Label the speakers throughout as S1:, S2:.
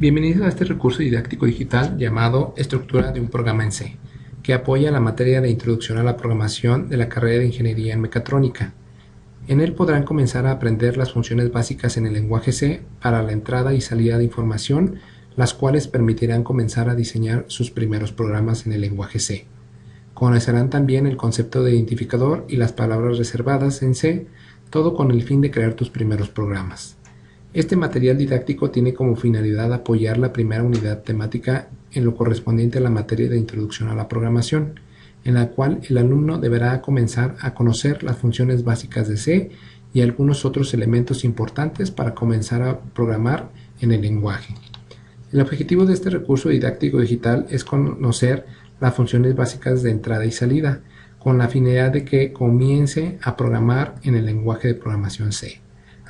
S1: Bienvenidos a este recurso didáctico digital llamado Estructura de un programa en C, que apoya la materia de Introducción a la Programación de la carrera de Ingeniería en Mecatrónica. En él podrán comenzar a aprender las funciones básicas en el lenguaje C para la entrada y salida de información, las cuales permitirán comenzar a diseñar sus primeros programas en el lenguaje C. Conocerán también el concepto de identificador y las palabras reservadas en C, todo con el fin de crear tus primeros programas. Este material didáctico tiene como finalidad apoyar la primera unidad temática en lo correspondiente a la materia de Introducción a la Programación, en la cual el alumno deberá comenzar a conocer las funciones básicas de C y algunos otros elementos importantes para comenzar a programar en el lenguaje. El objetivo de este recurso didáctico digital es conocer las funciones básicas de entrada y salida, con la finalidad de que comience a programar en el lenguaje de programación C,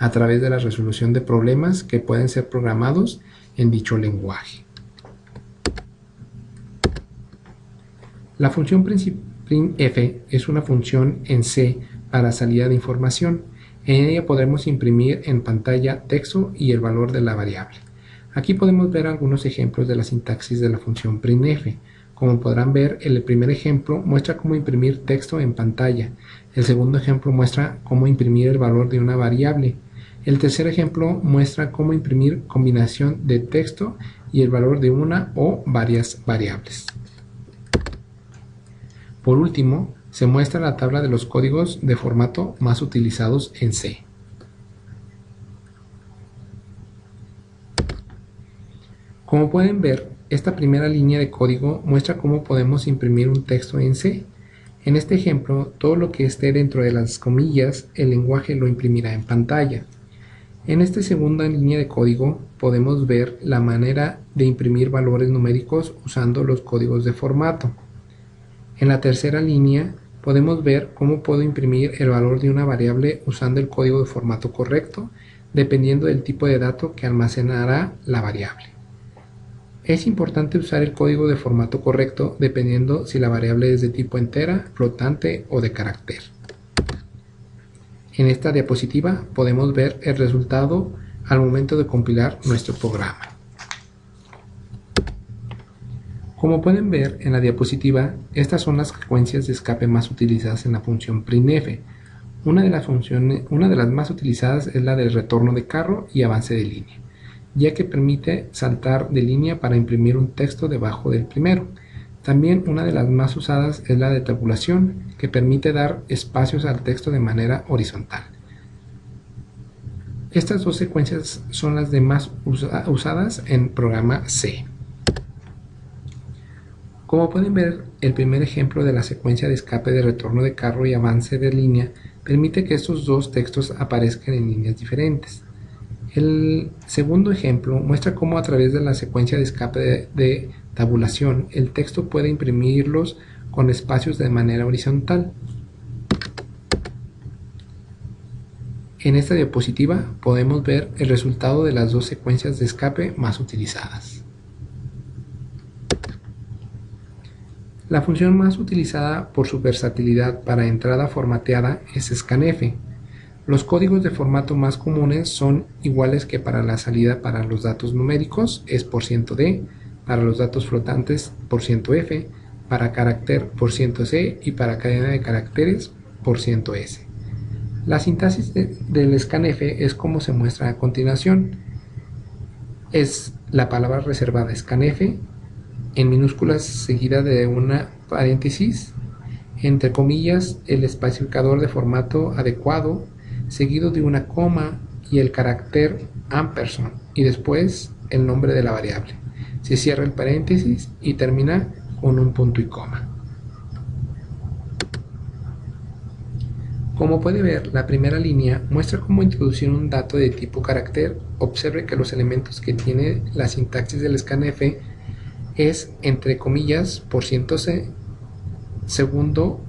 S1: a través de la resolución de problemas que pueden ser programados en dicho lenguaje. La función printf es una función en C para salida de información. En ella podremos imprimir en pantalla texto y el valor de la variable. Aquí podemos ver algunos ejemplos de la sintaxis de la función printf. Como podrán ver, el primer ejemplo muestra cómo imprimir texto en pantalla. El segundo ejemplo muestra cómo imprimir el valor de una variable. El tercer ejemplo muestra cómo imprimir combinación de texto y el valor de una o varias variables. Por último, se muestra la tabla de los códigos de formato más utilizados en C. Como pueden ver, esta primera línea de código muestra cómo podemos imprimir un texto en C. En este ejemplo, todo lo que esté dentro de las comillas, el lenguaje lo imprimirá en pantalla. En esta segunda línea de código podemos ver la manera de imprimir valores numéricos usando los códigos de formato. En la tercera línea podemos ver cómo puedo imprimir el valor de una variable usando el código de formato correcto, dependiendo del tipo de dato que almacenará la variable. Es importante usar el código de formato correcto dependiendo si la variable es de tipo entera, flotante o de carácter. En esta diapositiva podemos ver el resultado al momento de compilar nuestro programa. Como pueden ver en la diapositiva, estas son las secuencias de escape más utilizadas en la función printf. Una de las más utilizadas es la del retorno de carro y avance de línea, ya que permite saltar de línea para imprimir un texto debajo del primero. También una de las más usadas es la de tabulación, que permite dar espacios al texto de manera horizontal. Estas dos secuencias son las de más usadas en programa C. Como pueden ver, el primer ejemplo de la secuencia de escape de retorno de carro y avance de línea permite que estos dos textos aparezcan en líneas diferentes. El segundo ejemplo muestra cómo a través de la secuencia de escape de tabulación el texto puede imprimirlos con espacios de manera horizontal. En esta diapositiva podemos ver el resultado de las dos secuencias de escape más utilizadas. La función más utilizada por su versatilidad para entrada formateada es scanf. Los códigos de formato más comunes son iguales que para la salida para los datos numéricos, es %d, para los datos flotantes %f, para carácter %c y para cadena de caracteres %s. La sintaxis del scanf es como se muestra a continuación. Es la palabra reservada scanf, en minúsculas seguida de una paréntesis, entre comillas el especificador de formato adecuado, seguido de una coma y el carácter ampersand, y después el nombre de la variable. Se cierra el paréntesis y termina con un punto y coma. Como puede ver, la primera línea muestra cómo introducir un dato de tipo carácter. Observe que los elementos que tiene la sintaxis del scanf es entre comillas %c, segundo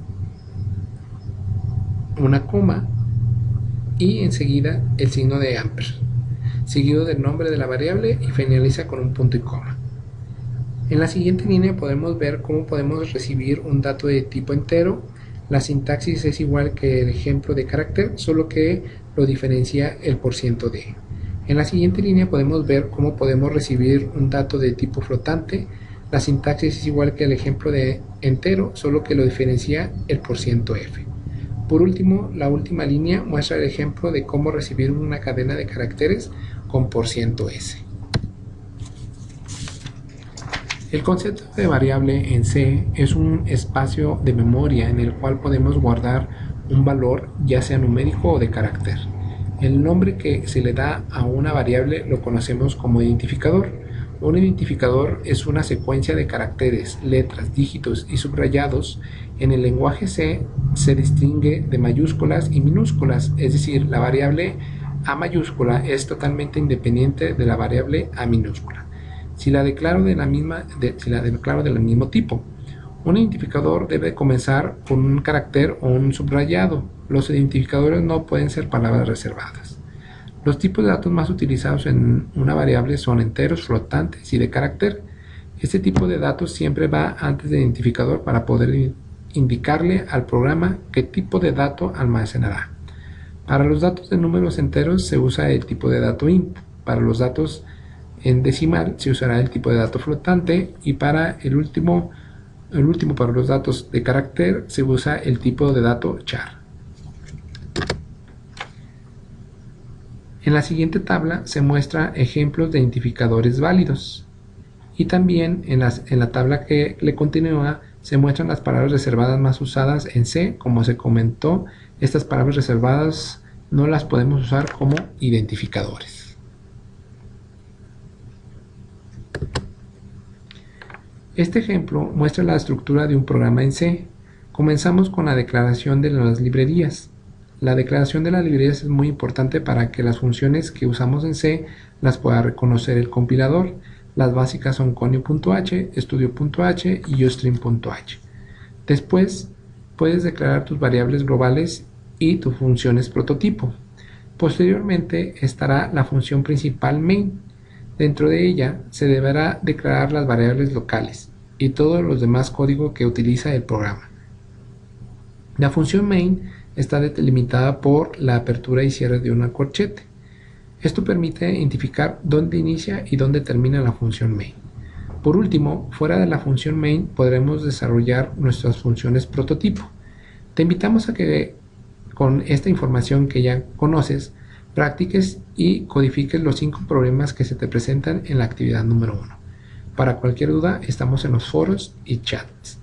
S1: una coma y enseguida el signo de ampersand, seguido del nombre de la variable y finaliza con un punto y coma. En la siguiente línea podemos ver cómo podemos recibir un dato de tipo entero. La sintaxis es igual que el ejemplo de carácter, solo que lo diferencia el %d. En la siguiente línea podemos ver cómo podemos recibir un dato de tipo flotante. La sintaxis es igual que el ejemplo de entero, solo que lo diferencia el %f. Por último, la última línea muestra el ejemplo de cómo recibir una cadena de caracteres con %s. El concepto de variable en C es un espacio de memoria en el cual podemos guardar un valor, ya sea numérico o de carácter. El nombre que se le da a una variable lo conocemos como identificador. Un identificador es una secuencia de caracteres, letras, dígitos y subrayados. En el lenguaje C se distingue de mayúsculas y minúsculas, es decir, la variable A mayúscula es totalmente independiente de la variable A minúscula. Si la declaro del mismo tipo. Un identificador debe comenzar con un carácter o un subrayado. Los identificadores no pueden ser palabras reservadas. Los tipos de datos más utilizados en una variable son enteros, flotantes y de carácter. Este tipo de datos siempre va antes del identificador para poder indicarle al programa qué tipo de dato almacenará. Para los datos de números enteros se usa el tipo de dato int. Para los datos en decimal se usará el tipo de dato flotante, y para el último para los datos de carácter se usa el tipo de dato char. En la siguiente tabla se muestra ejemplos de identificadores válidos, y también en la tabla que le continúa se muestran las palabras reservadas más usadas en C. Como se comentó, estas palabras reservadas no las podemos usar como identificadores. Este ejemplo muestra la estructura de un programa en C. Comenzamos con la declaración de las librerías. La declaración de las librerías es muy importante para que las funciones que usamos en C las pueda reconocer el compilador. Las básicas son conio.h, studio.h y ustream.h. Después puedes declarar tus variables globales y tus funciones prototipo. Posteriormente estará la función principal main. Dentro de ella se deberá declarar las variables locales y todos los demás códigos que utiliza el programa. La función main está delimitada por la apertura y cierre de una corchete. Esto permite identificar dónde inicia y dónde termina la función main. Por último, fuera de la función main podremos desarrollar nuestras funciones prototipo. Te invitamos a que con esta información que ya conoces, practiques y codifiques los 5 problemas que se te presentan en la actividad número 1. Para cualquier duda, estamos en los foros y chats.